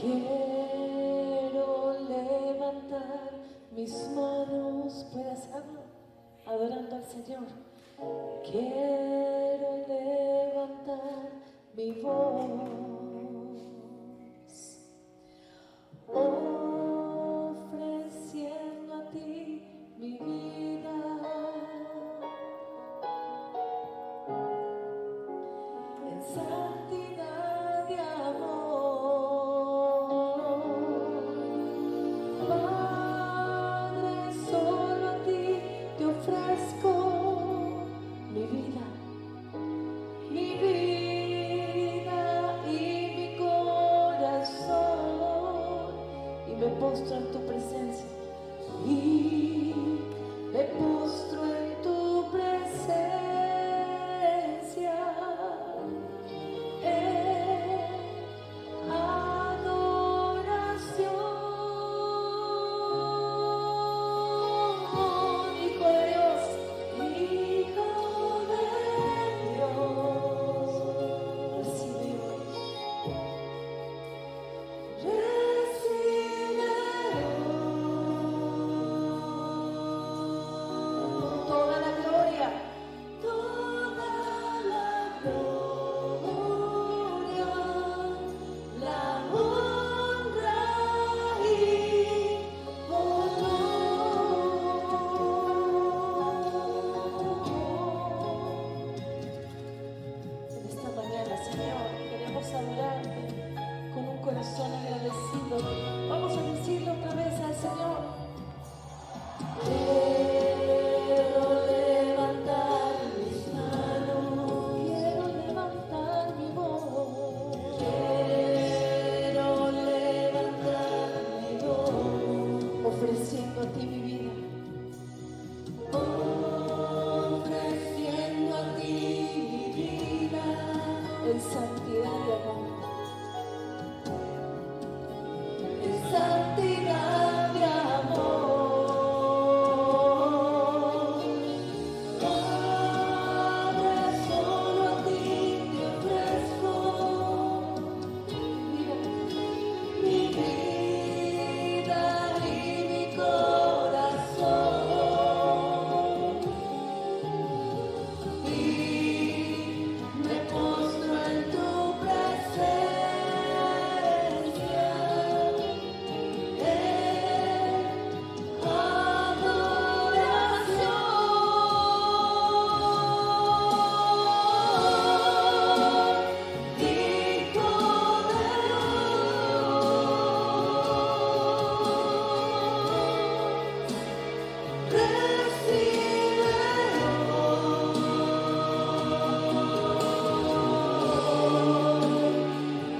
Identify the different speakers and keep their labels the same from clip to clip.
Speaker 1: Quiero levantar mis manos, puede hacerlo, adorando al Señor. Quiero levantar mi voz, ofreciendo a ti mi vida, en santidad y amor. Padre, solo a ti te ofrezco mi vida y mi corazón, y me postro en tu presencia, y me postro en tu presencia, en adoración. Hijo de Dios, Hijo de Dios, recibe hoy, recibe toda la gloria, toda la gloria, la honra y honor. En esta mañana, Señor, queremos adorarte con un corazón agradecido. Vamos a decirle otra vez al Señor. Quiero levantar mis manos, quiero levantar mi voz, quiero levantar mi voz, ofreciendo a ti mi vida, ofreciendo a ti mi vida, en santidad y amor, en santidad y amor. Padre, solo a ti te ofrezco mi vida y mi corazón, y me postro en tu presencia, en adoración. Hijo de Dios, recibe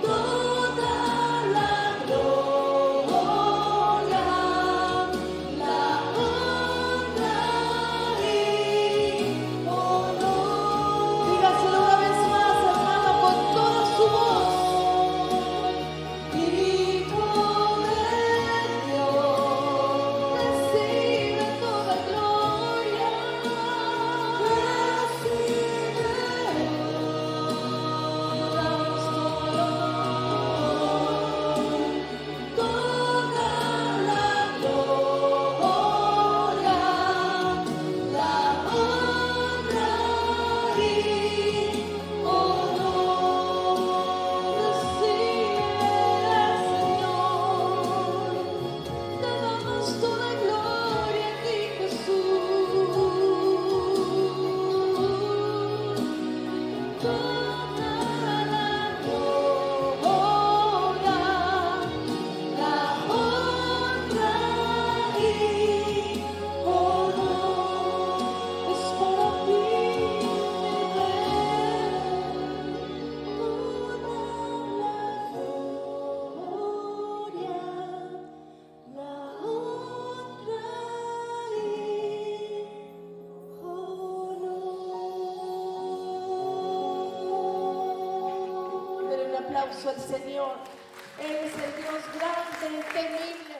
Speaker 1: toda la gloria, la honra y honor. Dígaselo una vez más, hermano, con toda su voz. Hijo de Dios, recibe toda gloria, recibe, damos todo el honor, toda la gloria, la honra y honor. Recibe, Señor, te damos toda gloria a ti, Jesús. Toda la gloria, la honra y honor es para ti, mi Rey. Toda la gloria, la honra y honor. Denle un aplauso al Señor. Él es el Dios grande, temible.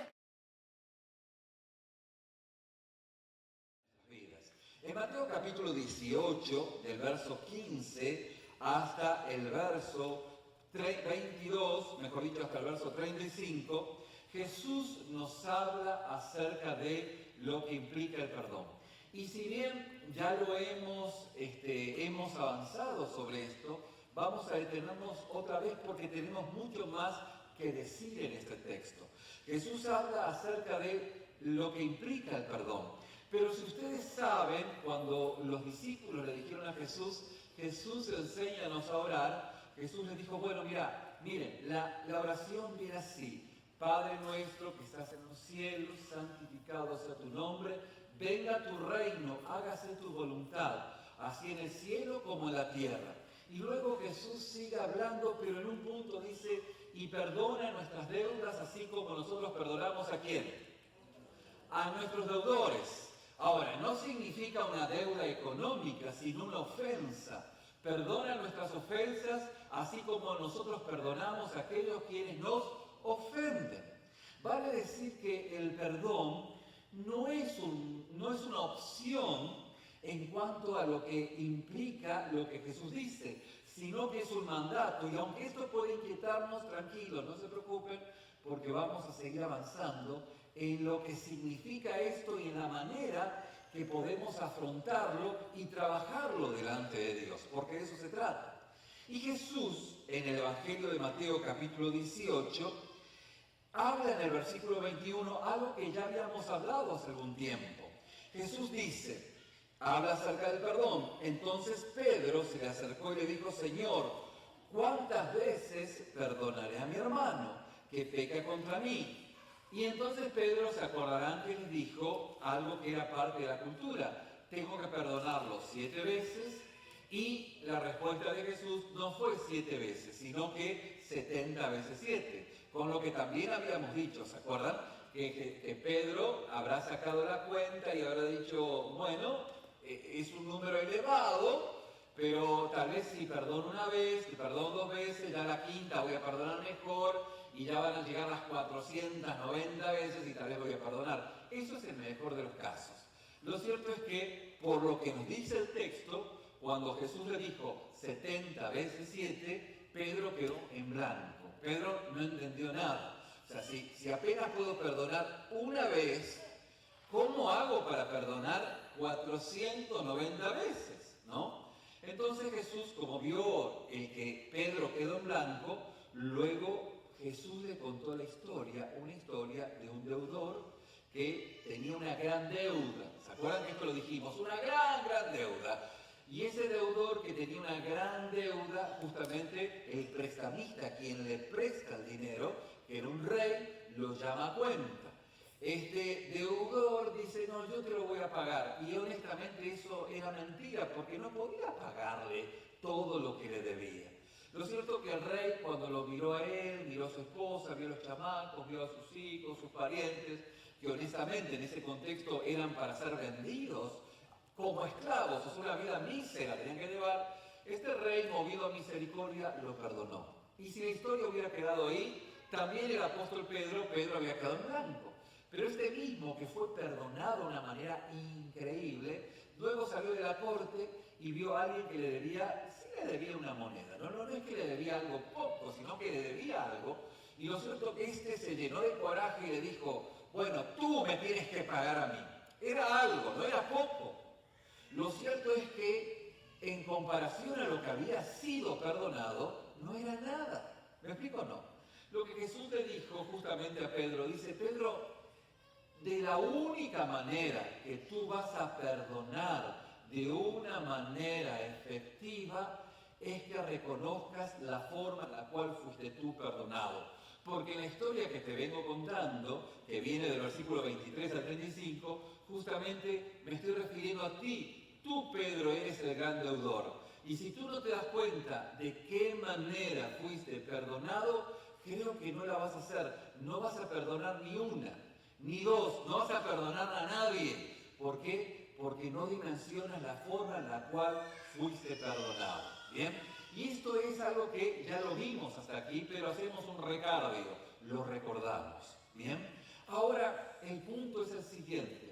Speaker 2: En Mateo capítulo 18, del verso 15 hasta el verso 22, mejor dicho, hasta el verso 35, Jesús nos habla acerca de lo que implica el perdón. Y si bien ya lo hemos avanzado sobre esto, vamos a detenernos otra vez porque tenemos mucho más que decir en este texto. Jesús habla acerca de lo que implica el perdón. Pero si ustedes saben, cuando los discípulos le dijeron a Jesús, Jesús enséñanos a orar, Jesús les dijo, bueno, miren, la oración viene así. Padre nuestro que estás en los cielos, santificado sea tu nombre, venga tu reino, hágase tu voluntad, así en el cielo como en la tierra. Y luego Jesús sigue hablando, pero en un punto dice, y perdona nuestras deudas, así como nosotros perdonamos ¿a quién? A nuestros deudores. Ahora, no significa una deuda económica, sino una ofensa. Perdona nuestras ofensas, así como nosotros perdonamos a aquellos quienes nos ofenden. Vale decir que el perdón no es una opción en cuanto a lo que implica lo que Jesús dice, sino que es un mandato. Y aunque esto puede inquietarnos, tranquilos, no se preocupen, porque vamos a seguir avanzando en lo que significa esto y en la manera que podemos afrontarlo y trabajarlo delante de Dios, porque de eso se trata. Y Jesús, en el Evangelio de Mateo capítulo 18, habla en el versículo 21 algo que ya habíamos hablado hace algún tiempo. Jesús dice, habla acerca del perdón. Entonces Pedro se le acercó y le dijo, Señor, ¿cuántas veces perdonaré a mi hermano que peca contra mí? Y entonces Pedro, se acordarán que les dijo algo que era parte de la cultura. Tengo que perdonarlo 7 veces. Y la respuesta de Jesús no fue 7 veces, sino que 70 veces 7. Con lo que también habíamos dicho, ¿se acuerdan? Que Pedro habrá sacado la cuenta y habrá dicho, bueno, es un número elevado, pero tal vez si perdono una vez, si perdono 2 veces, ya la quinta voy a perdonar mejor y ya van a llegar las 490 veces y tal vez voy a perdonar. Eso es el mejor de los casos. Lo cierto es que, por lo que nos dice el texto, cuando Jesús le dijo 70 veces 7, Pedro quedó en blanco. Pedro no entendió nada. O sea, si apenas puedo perdonar una vez, ¿cómo hago para perdonar 490 veces? ¿No? Entonces Jesús, como vio que Pedro quedó en blanco, luego Jesús le contó una historia de un deudor que tenía una gran deuda. ¿Se acuerdan que esto lo dijimos? Una gran deuda. Y ese deudor que tenía una gran deuda, justamente el prestamista, quien le presta el dinero, que era un rey, lo llama a cuenta. Este deudor dice, no, yo te lo voy a pagar. Y honestamente eso era mentira, porque no podía pagarle todo lo que le debía. Lo cierto es que el rey, cuando lo miró a él, miró a su esposa, vio a los chamacos, vio a sus hijos, sus parientes, que honestamente en ese contexto eran para ser vendidos como esclavos, es una vida mísera, tenían que llevar. Este rey, movido a misericordia, lo perdonó. Y si la historia hubiera quedado ahí, también el apóstol Pedro había quedado en blanco. Pero este mismo, que fue perdonado de una manera increíble, luego salió de la corte y vio a alguien que le debía una moneda. No es que le debía algo poco, sino que le debía algo. Y lo cierto es que este se llenó de coraje y le dijo, bueno, tú me tienes que pagar a mí. Era algo, no era poco. Lo cierto es que, en comparación a lo que había sido perdonado, no era nada. ¿Me explico o no? Lo que Jesús le dijo justamente a Pedro, dice, Pedro, de la única manera que tú vas a perdonar de una manera efectiva es que reconozcas la forma en la cual fuiste tú perdonado. Porque en la historia que te vengo contando, que viene del versículo 23 al 35, justamente me estoy refiriendo a ti. Tú, Pedro, eres el gran deudor. Y si tú no te das cuenta de qué manera fuiste perdonado, creo que no la vas a hacer. No vas a perdonar ni una, ni dos. No vas a perdonar a nadie. ¿Por qué? Porque no dimensionas la forma en la cual fuiste perdonado. ¿Bien? Y esto es algo que ya lo vimos hasta aquí, pero hacemos un recargo, lo recordamos. ¿Bien? Ahora, el punto es el siguiente.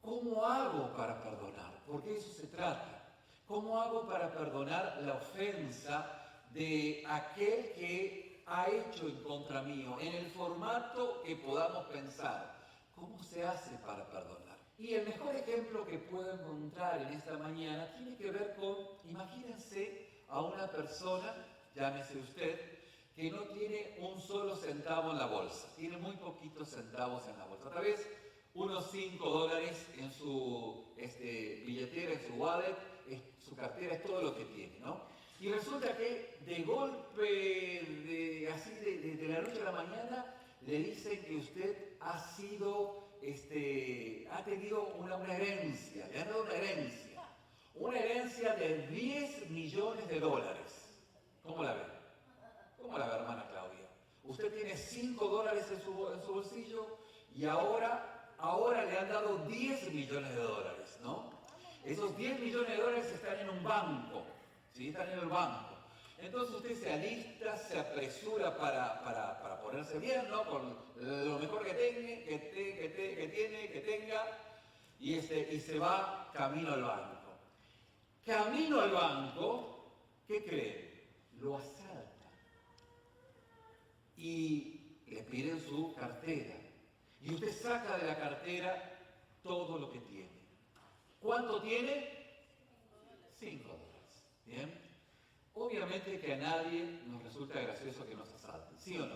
Speaker 2: ¿Cómo hago para perdonar? Porque eso se trata. ¿Cómo hago para perdonar la ofensa de aquel que ha hecho en contra mío, en el formato que podamos pensar. ¿Cómo se hace para perdonar? Y el mejor ejemplo que puedo encontrar en esta mañana tiene que ver con, imagínense a una persona, llámese usted, que no tiene un solo centavo en la bolsa, tiene muy poquitos centavos en la bolsa. Tal vez unos $5 en su billetera, en su wallet, su cartera, es todo lo que tiene, ¿no? Y resulta que de golpe, así de la noche a la mañana, le dicen que usted ha sido, ha tenido una herencia, le han dado una herencia de $10 millones. ¿Cómo la ve? ¿Cómo la ve, hermana Claudia? Usted tiene $5 en su bolsillo y ahora le han dado $10 millones, ¿no? Esos $10 millones están en un banco, ¿sí? Están en el banco. Entonces usted se alista, se apresura para ponerse bien, ¿no? Con lo mejor que tenga, y se va camino al banco. Camino al banco, ¿qué cree? Lo asaltan y le piden su cartera. Y usted saca de la cartera todo lo que tiene. ¿Cuánto tiene? $5. ¿Bien? Obviamente que a nadie nos resulta gracioso que nos asalten, ¿sí o no?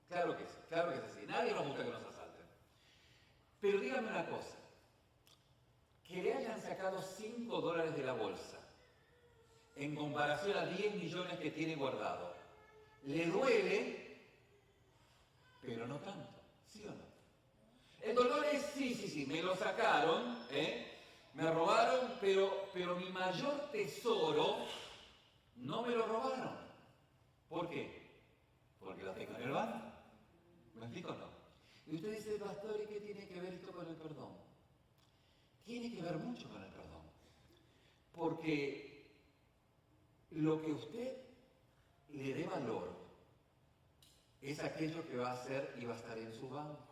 Speaker 2: Claro que sí, claro que es así. Nadie nos gusta que nos asalten. Pero dígame una cosa, que le hayan sacado $5 de la bolsa en comparación a 10 millones que tiene guardado, le duele, pero no tanto, ¿sí o no? El dolor es sí, me lo sacaron, me robaron, pero mi mayor tesoro no me lo robaron. ¿Por qué? Porque lo tengo en el banco. ¿Me explico o no? Y usted dice, pastor, ¿y qué tiene que ver esto con el perdón? Tiene que ver mucho con el perdón. Porque lo que usted le dé valor es aquello que va a hacer y va a estar en su banco.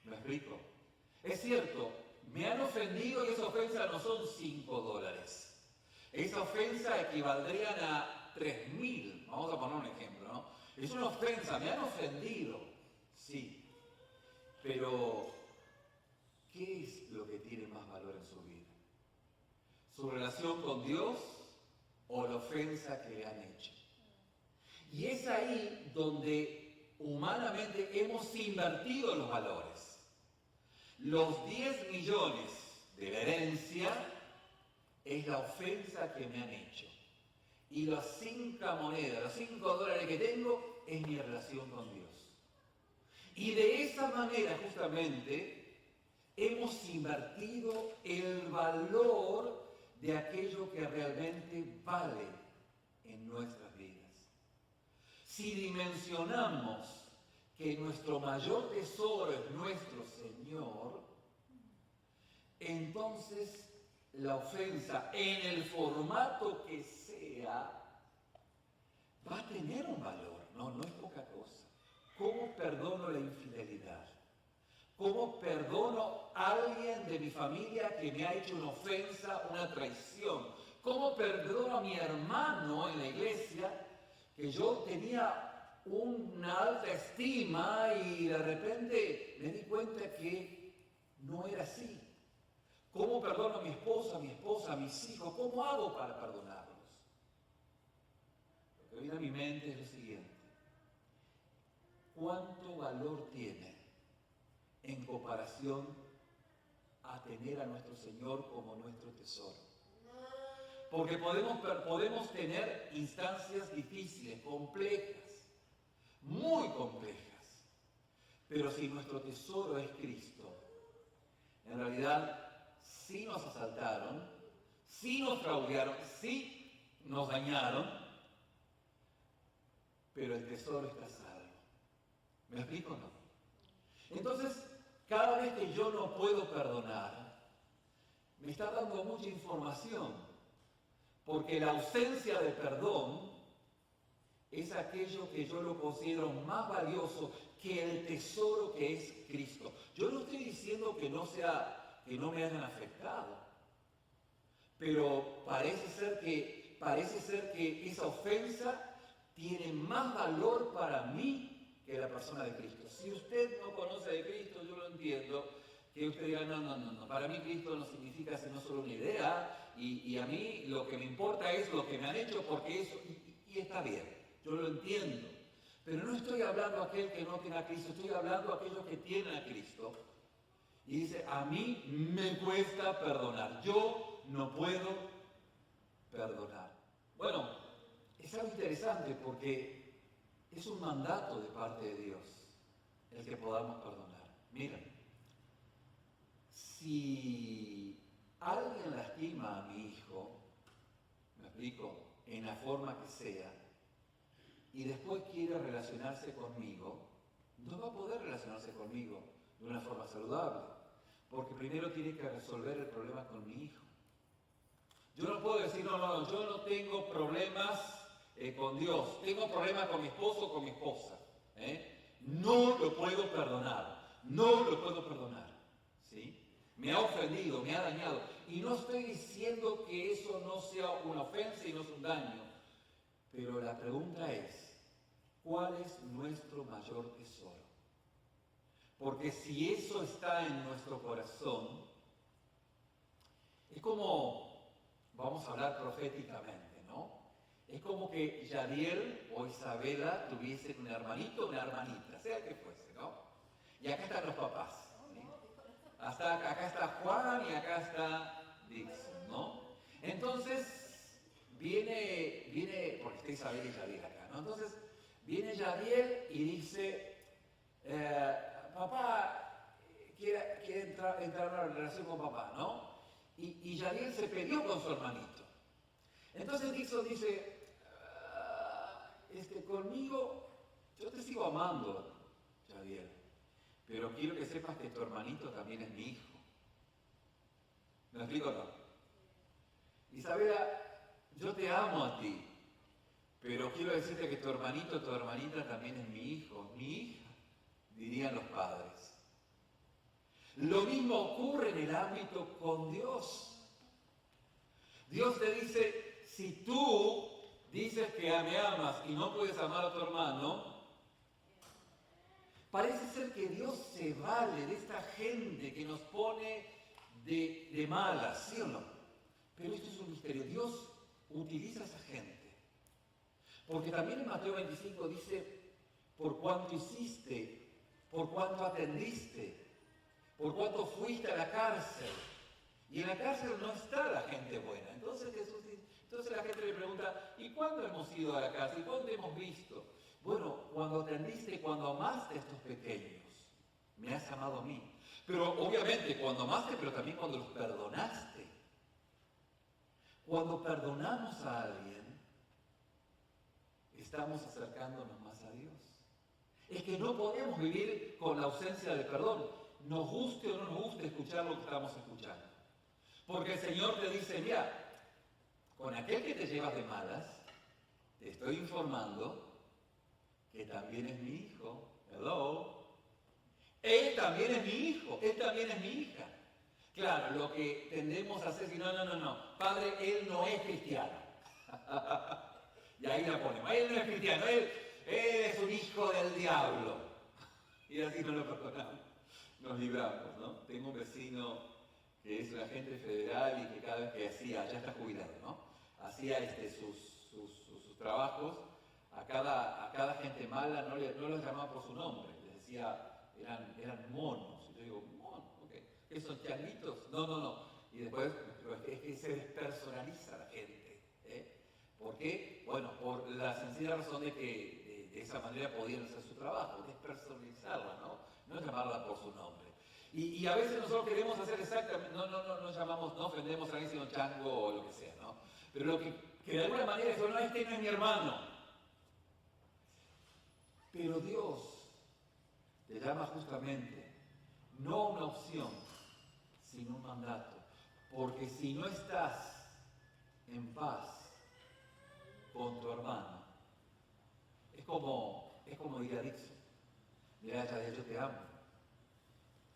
Speaker 2: ¿Me explico? Es cierto, me han ofendido y esa ofensa no son $5. Esa ofensa equivaldrían a 3.000. Vamos a poner un ejemplo, ¿no? Es una ofensa, me han ofendido. Sí. Pero, ¿qué es lo que tiene más valor en su vida? ¿Su relación con Dios o la ofensa que le han hecho? Y es ahí donde humanamente hemos invertido los valores. Los 10 millones de la herencia es la ofensa que me han hecho. Y las 5 monedas, los $5 que tengo, es mi relación con Dios. Y de esa manera, justamente, hemos invertido el valor de aquello que realmente vale en nuestras vidas. Si dimensionamos que nuestro mayor tesoro es nuestro Señor, entonces la ofensa, en el formato que sea, va a tener un valor. No es poca cosa. ¿Cómo perdono la infidelidad? ¿Cómo perdono a alguien de mi familia que me ha hecho una ofensa, una traición? ¿Cómo perdono a mi hermano en la iglesia que yo tenía una alta estima y de repente me di cuenta que no era así? ¿Cómo perdono a mi esposa, a mis hijos? ¿Cómo hago para perdonarlos? Lo que viene a mi mente es lo siguiente. ¿Cuánto valor tiene en comparación a tener a nuestro Señor como nuestro tesoro? Porque podemos tener instancias difíciles, complejas, muy complejas. Pero si nuestro tesoro es Cristo, en realidad sí nos asaltaron, sí nos fraudearon, sí nos dañaron, pero el tesoro está salvo. ¿Me explico o no? Entonces, cada vez que yo no puedo perdonar, me está dando mucha información, porque la ausencia de perdón es aquello que yo lo considero más valioso que el tesoro que es Cristo. Yo no estoy diciendo que no me hayan afectado, pero parece ser que parece ser que esa ofensa tiene más valor para mí que la persona de Cristo. Si usted no conoce de Cristo, yo lo entiendo, que usted diga, no, para mí Cristo no significa sino solo una idea, y a mí lo que me importa es lo que me han hecho, porque eso, y está bien, yo lo entiendo. Pero no estoy hablando a aquel que no tiene a Cristo, estoy hablando a aquellos que tienen a Cristo. Y dice, a mí me cuesta perdonar, yo no puedo perdonar. Bueno, es algo interesante porque es un mandato de parte de Dios el que podamos perdonar. Mira, si alguien lastima a mi hijo, me explico, en la forma que sea, y después quiere relacionarse conmigo, no va a poder relacionarse conmigo de una forma saludable, porque primero tiene que resolver el problema con mi hijo. Yo no puedo decir, no, yo no tengo problemas con Dios, tengo problemas con mi esposo o con mi esposa. No lo puedo perdonar, no lo puedo perdonar. ¿Sí? Me ha ofendido, me ha dañado. Y no estoy diciendo que eso no sea una ofensa y no es un daño. Pero la pregunta es, ¿cuál es nuestro mayor tesoro? Porque si eso está en nuestro corazón, es como, vamos a hablar proféticamente, ¿no? Es como que Yadiel o Isabela tuviesen un hermanito o una hermanita, sea que fuese, ¿no? Y acá están los papás, ¿sí? Acá está Juan y acá está Dixon, ¿no? Entonces, viene, porque está Isabel y Yadiel acá, ¿no? Entonces, viene Yadiel y dice, papá quiere entrar en una relación con papá, ¿no? Y Yadiel se peleó con su hermanito. Entonces Dixon dice, conmigo, yo te sigo amando, Yadiel, pero quiero que sepas que tu hermanito también es mi hijo. ¿Me explico o no? Isabela, yo te amo a ti, pero quiero decirte que tu hermanito, tu hermanita también es mi hijo, mi hija, dirían los padres. Lo mismo ocurre en el ámbito con Dios. Dios te dice, si tú dices que me amas y no puedes amar a tu hermano, parece ser que Dios se vale de esta gente que nos pone de malas, ¿sí o no? Pero esto es un misterio. Dios utiliza a esa gente. Porque también en Mateo 25 dice, por cuanto hiciste, por cuanto atendiste, por cuanto fuiste a la cárcel. Y en la cárcel no está la gente buena. Entonces la gente le pregunta, ¿y cuándo hemos ido a la cárcel? ¿Y cuándo hemos visto? Bueno, cuando atendiste, cuando amaste a estos pequeños, me has amado a mí. Pero obviamente cuando amaste, pero también cuando los perdonaste. Cuando perdonamos a alguien, estamos acercándonos más a Dios. Es que no podemos vivir con la ausencia de perdón. Nos guste o no nos guste escuchar lo que estamos escuchando. Porque el Señor te dice, mira, con aquel que te llevas de malas, te estoy informando que también es mi hijo. Hello. Él también es mi hijo, él también es mi hija. Claro, lo que tendemos a hacer es decir, no, padre, él no es cristiano. Y ahí la ponemos, él no es cristiano, él es un hijo del diablo. Y así no lo perdonamos, nos libramos, ¿no? Tengo un vecino que es un agente federal y que cada vez que hacía, ya está jubilado, ¿no? Hacía sus trabajos, a cada gente mala no los llamaba por su nombre, les decía, eran monos. Y yo digo, monos, ok. ¿Qué son, changuitos? No. Y después, es que se despersonaliza la gente. ¿Por qué? Bueno, por la sencilla razón de que de esa manera podían hacer su trabajo, despersonalizarla, no llamarla por su nombre. Y a veces nosotros queremos hacer exactamente, no llamamos, no ofendemos a alguien sino chango o lo que sea, ¿no? Pero lo que de alguna manera es, no, este no es mi hermano. Pero Dios te llama justamente, no una opción, sino un mandato. Porque si no estás en paz con tu hermano, es como diría Dixon, mira, ya yo te amo.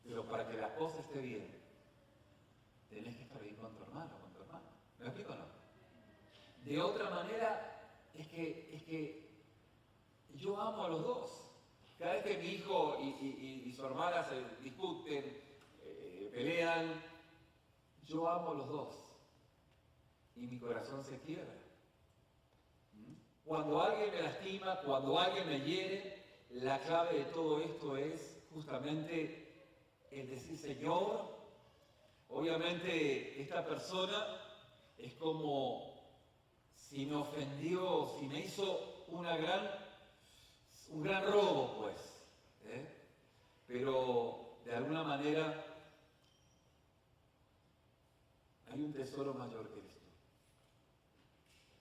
Speaker 2: Pero para que la cosa esté bien, tenés que estar bien con tu hermano, con tu hermana. ¿Me explico o no? De otra manera, es que yo amo a los dos. Cada vez que mi hijo y su hermana se discuten, pelean, yo amo a los dos. Y mi corazón se quiebra. Cuando alguien me lastima, cuando alguien me hiere, la clave de todo esto es justamente el decir, Señor, obviamente esta persona es como si me ofendió, si me hizo un gran robo, pues. Pero de alguna manera hay un tesoro mayor que esto.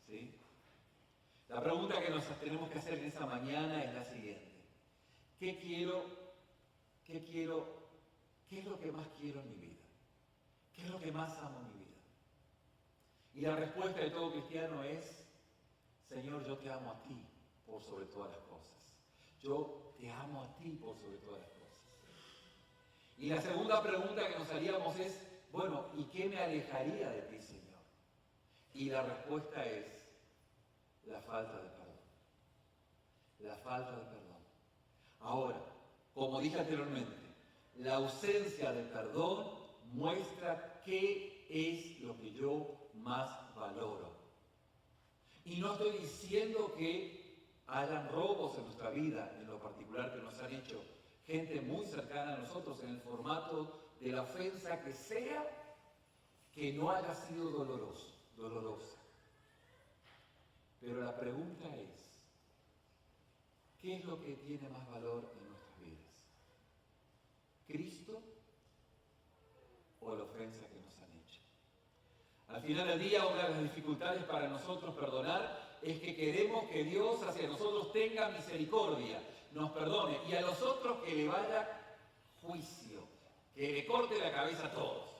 Speaker 2: ¿Sí? La pregunta que nos tenemos que hacer en esta mañana es la siguiente. ¿Qué es lo que más quiero en mi vida? ¿Qué es lo que más amo en mi vida? Y la respuesta de todo cristiano es, Señor, yo te amo a ti por sobre todas las cosas. Yo te amo a ti por sobre todas las cosas. Y la segunda pregunta que nos haríamos es, bueno, ¿y qué me alejaría de ti, Señor? Y la respuesta es la falta de perdón. La falta de perdón. Ahora, como dije anteriormente, la ausencia de perdón muestra qué es lo que yo más valoro. Y no estoy diciendo que hayan robos en nuestra vida, en lo particular que nos han hecho gente muy cercana a nosotros en el formato de la ofensa que sea, que no haya sido dolorosa. Pero la pregunta es, ¿qué es lo que tiene más valor en nuestras vidas? ¿Cristo o la ofensa que nos han hecho? Al final del día, una de las dificultades para nosotros perdonar es que queremos que Dios hacia nosotros tenga misericordia, nos perdone, y a los otros que le vaya juicio, que le corte la cabeza a todos.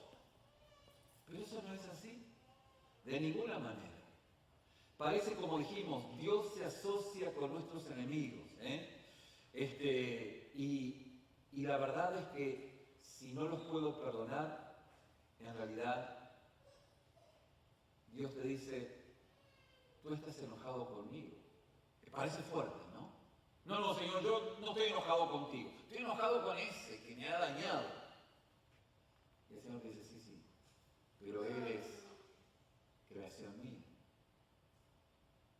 Speaker 2: Pero eso no es así, de ninguna manera. Parece, como dijimos, Dios se asocia con nuestros enemigos. Y la verdad es que si no los puedo perdonar, en realidad Dios te dice, tú estás enojado conmigo. Me parece fuerte, ¿no? No, Señor, yo no estoy enojado contigo. Estoy enojado con ese que me ha dañado. Y el Señor dice, sí, pero Él es creación mía.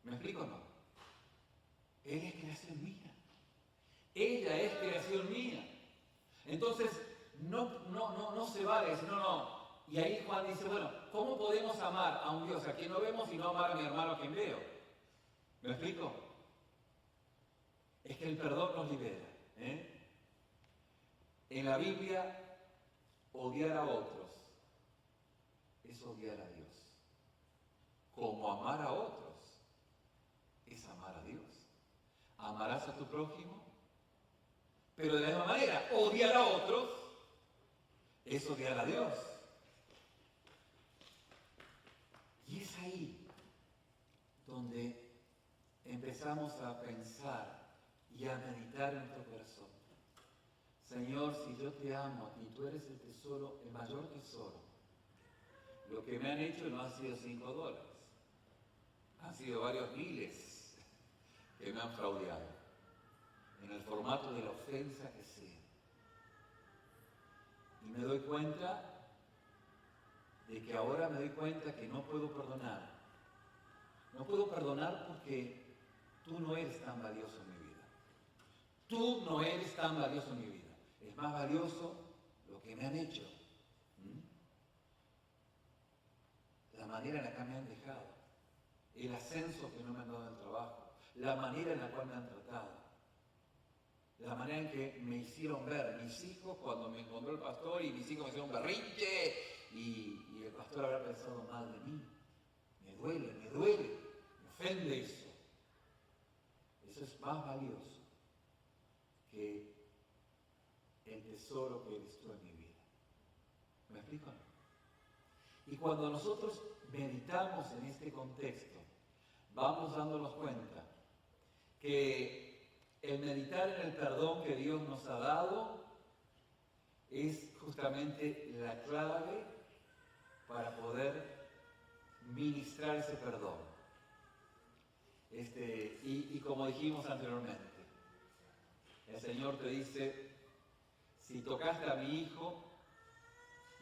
Speaker 2: ¿Me explico o no? Él es creación mía. Ella es creación mía. Entonces, no se vale decir, no. Y ahí Juan dice, bueno, ¿cómo podemos amar a un Dios a quien no vemos y no amar a mi hermano a quien veo? ¿Me explico? Es que el perdón nos libera. En la Biblia, odiar a otros es odiar a Dios. Como amar a otros es amar a Dios. Amarás a tu prójimo, pero de la misma manera, odiar a otros es odiar a Dios. Y es ahí donde empezamos a pensar y a meditar en nuestro corazón. Señor, si yo te amo a ti, tú eres el tesoro, el mayor tesoro. Lo que me han hecho no han sido $5, han sido varios miles que me han fraudeado, en el formato de la ofensa que sea. Y me doy cuenta de que ahora me doy cuenta que no puedo perdonar. No puedo perdonar porque tú no eres tan valioso en mi vida. Tú no eres tan valioso en mi vida. Es más valioso lo que me han hecho. La manera en la que me han dejado. El ascenso que no me han dado en el trabajo. La manera en la cual me han tratado. La manera en que me hicieron ver mis hijos cuando me encontró el pastor y mis hijos me hicieron berrinche y el pastor habrá pensado mal de mí. Me duele, me ofende eso. Eso es más valioso que el tesoro que eres tú en mi vida. ¿Me explico? Y cuando nosotros meditamos en este contexto, vamos dándonos cuenta que el meditar en el perdón que Dios nos ha dado es justamente la clave para poder ministrar ese perdón. Y como dijimos anteriormente, el Señor te dice, si tocaste a mi hijo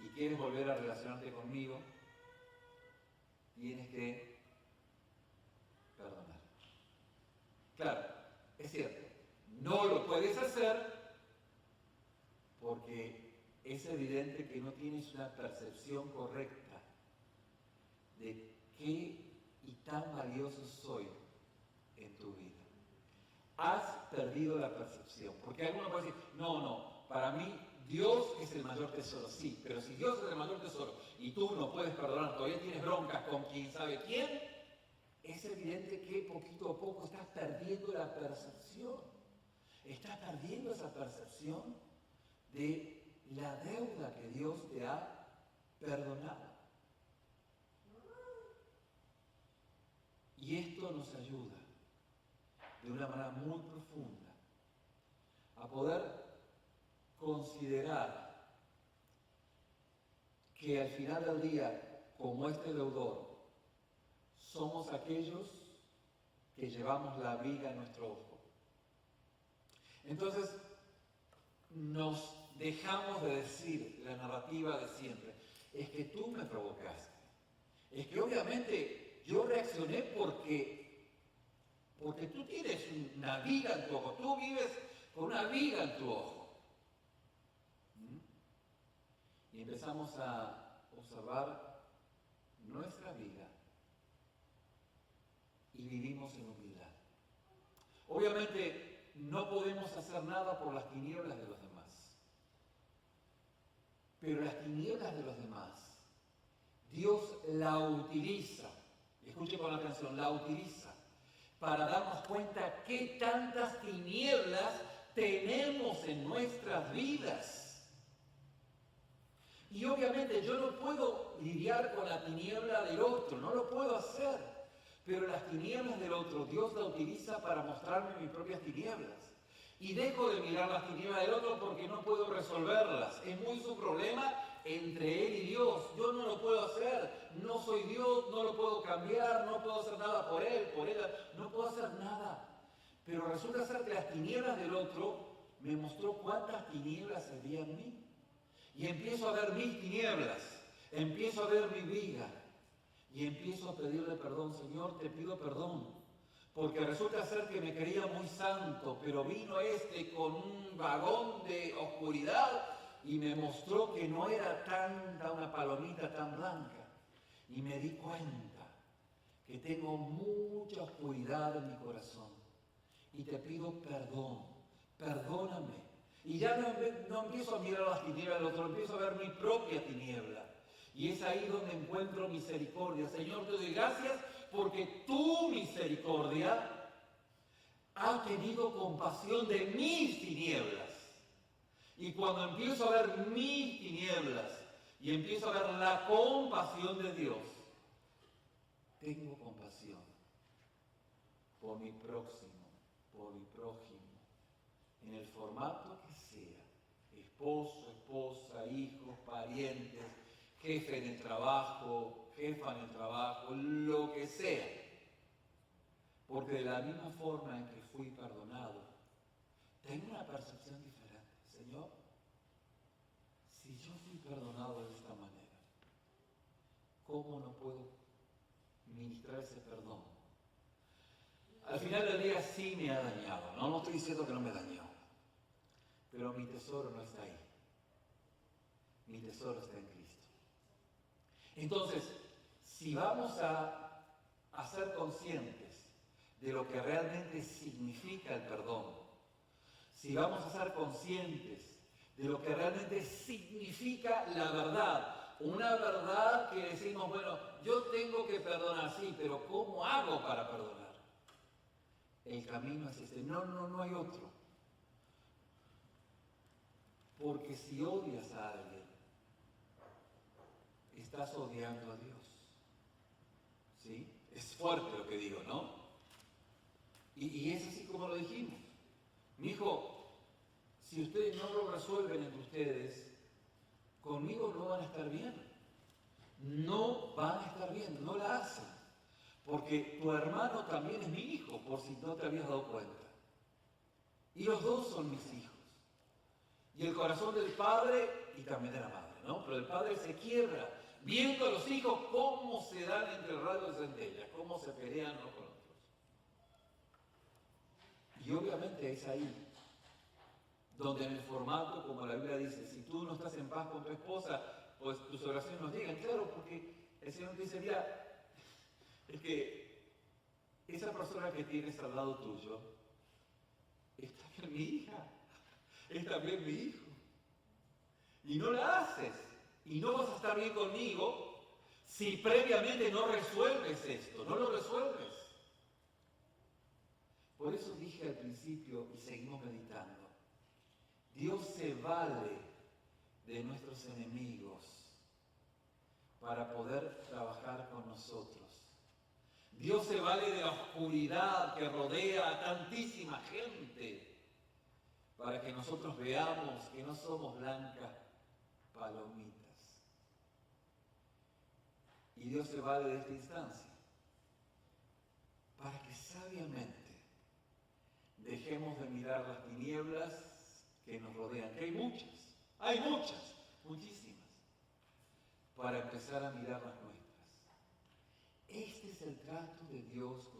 Speaker 2: y quieres volver a relacionarte conmigo, tienes que perdonar. Claro, es cierto, no lo puedes hacer porque es evidente que no tienes una percepción correcta de qué y tan valioso soy en tu vida. Has perdido la percepción, porque alguno puede decir, no, para mí Dios es el mayor tesoro, sí, pero si Dios es el mayor tesoro y tú no puedes perdonar, todavía tienes broncas con quién sabe quién, es evidente que poquito a poco estás perdiendo la percepción. Estás perdiendo esa percepción de la deuda que Dios te ha perdonado. Y esto nos ayuda de una manera muy profunda a poder considerar que al final del día, como este deudor, somos aquellos que llevamos la viga en nuestro ojo. Entonces, nos dejamos de decir la narrativa de siempre, es que tú me provocaste, es que obviamente yo reaccioné porque tú tienes una viga en tu ojo, tú vives con una viga en tu ojo. Y empezamos a observar nuestra viga y vivimos en humildad. Obviamente no podemos hacer nada por las tinieblas de los demás, pero las tinieblas de los demás, Dios la utiliza, escuche con atención, la utiliza para darnos cuenta qué tantas tinieblas tenemos en nuestras vidas. Y obviamente yo no puedo lidiar con la tiniebla del otro, no lo puedo hacer. Pero las tinieblas del otro, Dios la utiliza para mostrarme mis propias tinieblas. Y dejo de mirar las tinieblas del otro porque no puedo resolverlas. Es muy su problema entre él y Dios. Yo no lo puedo hacer. No soy Dios, no lo puedo cambiar, no puedo hacer nada por él, por ella. No puedo hacer nada. Pero resulta ser que las tinieblas del otro me mostró cuántas tinieblas había en mí. Y empiezo a ver mis tinieblas, empiezo a ver mi viga. Y empiezo a pedirle perdón, Señor, te pido perdón, porque resulta ser que me creía muy santo, pero vino con un vagón de oscuridad y me mostró que no era tanta una palomita tan blanca. Y me di cuenta que tengo mucha oscuridad en mi corazón. Y te pido perdón, perdóname. Y ya no empiezo a mirar las tinieblas del otro, empiezo a ver mi propia tiniebla. Y es ahí donde encuentro misericordia. Señor, te doy gracias porque tu misericordia ha tenido compasión de mis tinieblas. Y cuando empiezo a ver mis tinieblas y empiezo a ver la compasión de Dios, tengo compasión por mi próximo, por mi prójimo, en el formato que sea, esposo, esposa, hijos, parientes, jefe en el trabajo, jefa en el trabajo, lo que sea. Porque de la misma forma en que fui perdonado, tengo una percepción diferente. Señor, si yo fui perdonado de esta manera, ¿cómo no puedo ministrar ese perdón? Al final del día sí me ha dañado, no estoy diciendo que no me dañó, pero mi tesoro no está ahí. Mi tesoro está en Cristo. Entonces, si vamos a ser conscientes de lo que realmente significa el perdón, si vamos a ser conscientes de lo que realmente significa la verdad, una verdad que decimos, bueno, yo tengo que perdonar, sí, pero ¿cómo hago para perdonar? El camino es este, no hay otro. Porque si odias a alguien, estás odiando a Dios. ¿Sí? Es fuerte lo que digo, ¿no? Y es así como lo dijimos. Mi hijo, si ustedes no lo resuelven entre ustedes, conmigo no van a estar bien. No van a estar bien, no la hacen. porque tu hermano también es mi hijo, por si no te habías dado cuenta. Y los dos son mis hijos. Y el corazón del padre y también de la madre, ¿no? Pero el padre se quiebra viendo a los hijos cómo se dan entre rayos de centellas, cómo se pelean unos con otros. Y obviamente es ahí donde en el formato, como la Biblia dice, si tú no estás en paz con tu esposa, pues tus oraciones no llegan. Claro, porque el Señor te dice, mira, es que esa persona que tienes al lado tuyo es también mi hija, es también mi hijo. Y no la haces, y no vas a estar bien conmigo si previamente no resuelves esto, no lo resuelves. Por eso dije al principio, y seguimos meditando, Dios se vale de nuestros enemigos para poder trabajar con nosotros. Dios se vale de la oscuridad que rodea a tantísima gente para que nosotros veamos que no somos blancas palomitas. Y Dios se vale de esta instancia para que sabiamente dejemos de mirar las tinieblas que nos rodean, que hay muchas, muchísimas, para empezar a mirar las nuestras. Este es el trato de Dios con